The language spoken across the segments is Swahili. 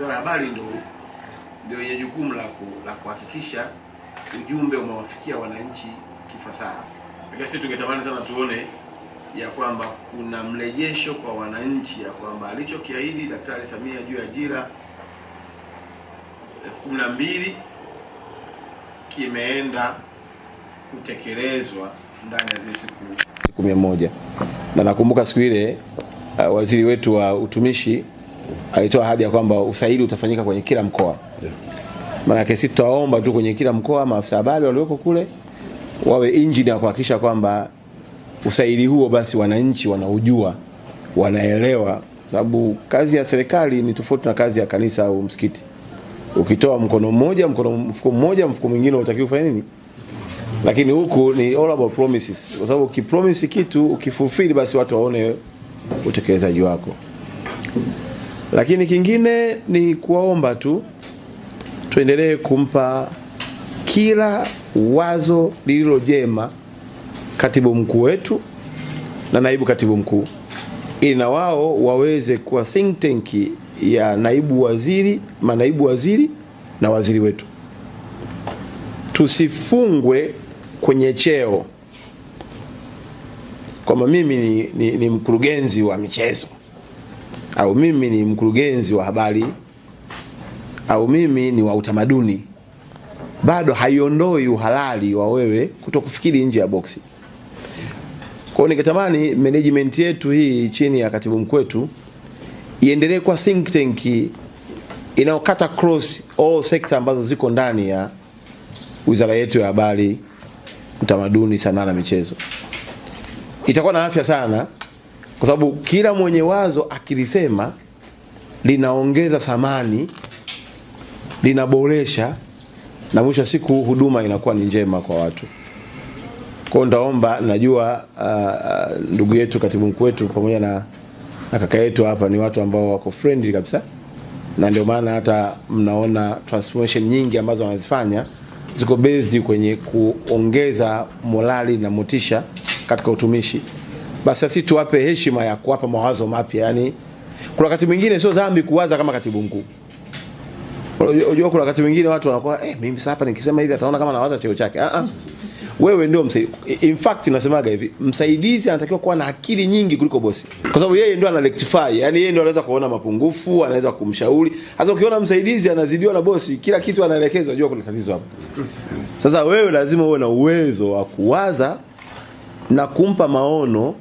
Wizara ya Habari ndio yenye jukumu la kuhakikisha ujumbe umewafikia wananchi kifasaha. Lakini sisi tungetamani sana tuone ya kwamba kuna mrejesho kwa wananchi ya kwamba alichokiahidi Daktari Samia juu ya ajira 12,000 kimeenda kutekelezwa ndani ya zile siku 100. Na nakumbuka siku ile waziri wetu wa utumishi alitoa ahadi ya kwamba usaili utafanyika kwenye kila mkoa. Maana sisi tutaomba tu kwenye kila mkoa maafisa habari walioko kule wawe engine ya kuhakikisha kwamba usaili huo basi wananchi wanaujua, wanaelewa, sababu kazi ya serikali ni tofauti na kazi ya kanisa au msikiti. Ukitoa mkono mmoja, mfuko mwingine unatakiwa ufanye nini? Lakini huku ni all about promises. Kwa sababu ukipromise kitu, ukifulfill basi watu waone utekelezaji wako. Lakini kingine ni kuwaomba tu tuendelee kumpa kila wazo lililo jema katibu mkuu wetu na naibu katibu mkuu, ili na wao waweze kuwa think tank ya naibu waziri, manaibu waziri na waziri wetu. Tusifungwe kwenye cheo kama mimi ni mkurugenzi wa michezo, au mimi ni mkurugenzi wa habari, au mimi ni wa utamaduni. Bado haiondoi uhalali wa wewe kutokufikiri nje ya boksi. Kwa ningetamani management yetu hii chini ya katibu mkuu wetu iendelee kwa think tank inayokata cross all sector ambazo ziko ndani ya wizara yetu ya habari, utamaduni, sanaa na michezo. Itakuwa na afya sana kwa sababu kila mwenye wazo akilisema linaongeza thamani, linaboresha, na mwisho siku huduma inakuwa ni njema kwa watu. Kwa ndaomba, najua ndugu yetu katibu mkuu wetu pamoja na kaka yetu hapa ni watu ambao wako friendly kabisa, na ndio maana hata mnaona transformation nyingi ambazo wanazifanya ziko based kwenye kuongeza morali na motisha katika utumishi. Basi sisi tuwape heshima ya kuwapa mawazo mapya. Yani kuna wakati mwingine sio dhambi kuwaza kama katibu mkuu. Unajua kuna wakati mwingine watu wanakuwa mimi sasa hapa nikisema hivi ataona kama nawaza cheo chake. Wewe ndio msaidizi. In fact nasemaga hivi, msaidizi anatakiwa kuwa na akili nyingi kuliko bosi. Kwa sababu yeye ndio ana rectify, yani yeye ndio anaweza kuona mapungufu, anaweza kumshauri. Hata ukiona msaidizi anazidiwa na bosi, kila kitu anaelekeza, unajua kuna tatizo hapo. Sasa wewe lazima uwe na uwezo wa kuwaza na kumpa maono,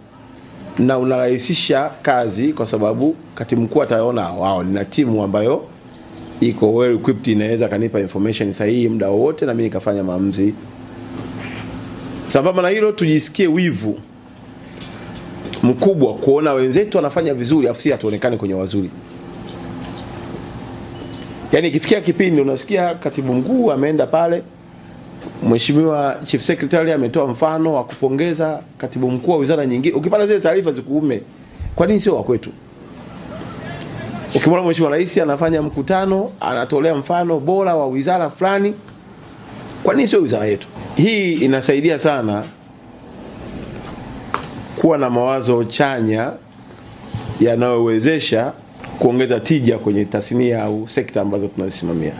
na unarahisisha kazi kwa sababu katibu mkuu ataona wao nina timu ambayo iko well equipped, inaweza kanipa information sahihi muda wote na mimi nikafanya maamuzi. Sababu na hilo tujisikie wivu mkubwa kuona wenzetu wanafanya vizuri afu sisi hatuonekane kwenye wazuri. Yani ikifikia kipindi unasikia katibu mkuu ameenda pale, Mheshimiwa Chief Secretary ametoa mfano wa kupongeza katibu mkuu wa wizara nyingine, ukipata zile taarifa zikuume, kwa nini sio wa kwetu? Ukimwona Mheshimiwa Rais anafanya mkutano, anatolea mfano bora wa wizara fulani, kwa nini sio wizara yetu? Hii inasaidia sana kuwa na mawazo chanya yanayowezesha kuongeza tija kwenye tasnia au sekta ambazo tunazisimamia.